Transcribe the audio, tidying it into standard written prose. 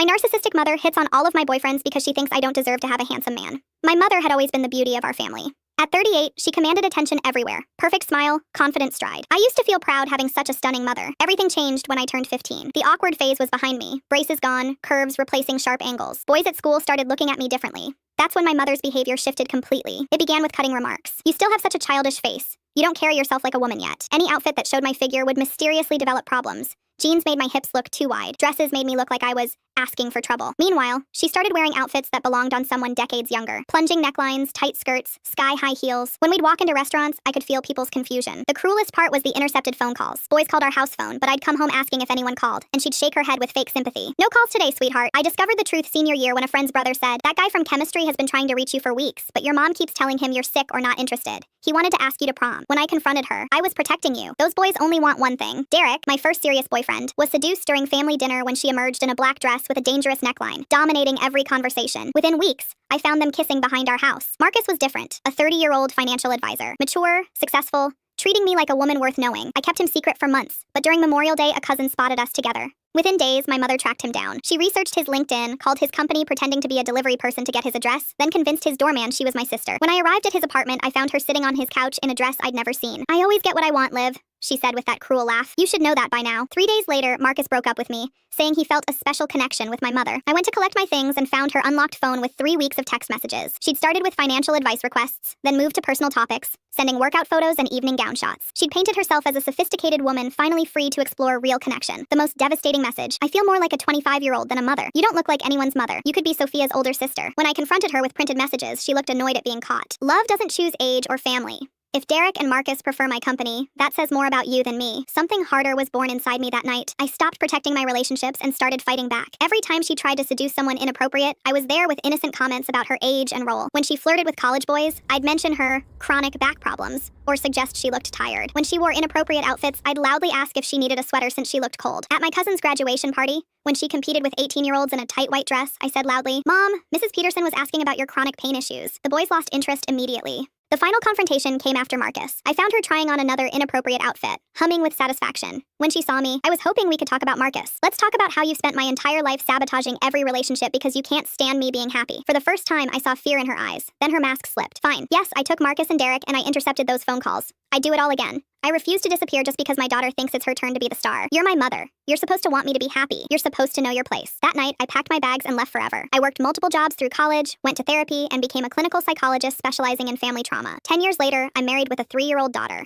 My narcissistic mother hits on all of my boyfriends because she thinks I don't deserve to have a handsome man. My mother had always been the beauty of our family. At 38, she commanded attention everywhere. Perfect smile, confident stride. I used to feel proud having such a stunning mother. Everything changed when I turned 15. The awkward phase was behind me. Braces gone, curves replacing sharp angles. Boys at school started looking at me differently. That's when my mother's behavior shifted completely. It began with cutting remarks. You still have such a childish face. You don't carry yourself like a woman yet. Any outfit that showed my figure would mysteriously develop problems. Jeans made my hips look too wide. Dresses made me look like I was asking for trouble. Meanwhile, she started wearing outfits that belonged on someone decades younger. Plunging necklines, tight skirts, sky-high heels. When we'd walk into restaurants, I could feel people's confusion. The cruelest part was the intercepted phone calls. Boys called our house phone, but I'd come home asking if anyone called, and she'd shake her head with fake sympathy. No calls today, sweetheart. I discovered the truth senior year when a friend's brother said, that guy from chemistry has been trying to reach you for weeks, but your mom keeps telling him you're sick or not interested. He wanted to ask you to prom. When I confronted her, I was protecting you. Those boys only want one thing. Derek, my first serious boyfriend, was seduced during family dinner when she emerged in a black dress with a dangerous neckline, dominating every conversation. Within weeks, I found them kissing behind our house. Marcus was different, a 30-year-old financial advisor. Mature, successful, treating me like a woman worth knowing. I kept him secret for months, but during Memorial Day, a cousin spotted us together. Within days, my mother tracked him down. She researched his LinkedIn, called his company pretending to be a delivery person to get his address, then convinced his doorman she was my sister. When I arrived at his apartment, I found her sitting on his couch in a dress I'd never seen. I always get what I want, Liv, she said with that cruel laugh. You should know that by now. 3 days later, Marcus broke up with me, saying he felt a special connection with my mother. I went to collect my things and found her unlocked phone with 3 weeks of text messages. She'd started with financial advice requests, then moved to personal topics, sending workout photos and evening gown shots. She'd painted herself as a sophisticated woman finally free to explore real connection. The most devastating message. I feel more like a 25-year-old than a mother. You don't look like anyone's mother. You could be Sophia's older sister. When I confronted her with printed messages, she looked annoyed at being caught. Love doesn't choose age or family. If Derek and Marcus prefer my company, that says more about you than me. Something harder was born inside me that night. I stopped protecting my relationships and started fighting back. Every time she tried to seduce someone inappropriate, I was there with innocent comments about her age and role. When she flirted with college boys, I'd mention her chronic back problems or suggest she looked tired. When she wore inappropriate outfits, I'd loudly ask if she needed a sweater since she looked cold. At my cousin's graduation party, when she competed with 18-year-olds in a tight white dress, I said loudly, Mom, Mrs. Peterson was asking about your chronic pain issues. The boys lost interest immediately. The final confrontation came after Marcus. I found her trying on another inappropriate outfit, humming with satisfaction. When she saw me, I was hoping we could talk about Marcus. Let's talk about how you've spent my entire life sabotaging every relationship because you can't stand me being happy. For the first time, I saw fear in her eyes. Then her mask slipped. Fine. Yes, I took Marcus and Derek and I intercepted those phone calls. I'd do it all again. I refuse to disappear just because my daughter thinks it's her turn to be the star. You're my mother. You're supposed to want me to be happy. You're supposed to know your place. That night, I packed my bags and left forever. I worked multiple jobs through college, went to therapy, and became a clinical psychologist specializing in family trauma. 10 years later, I'm married with a 3-year-old daughter.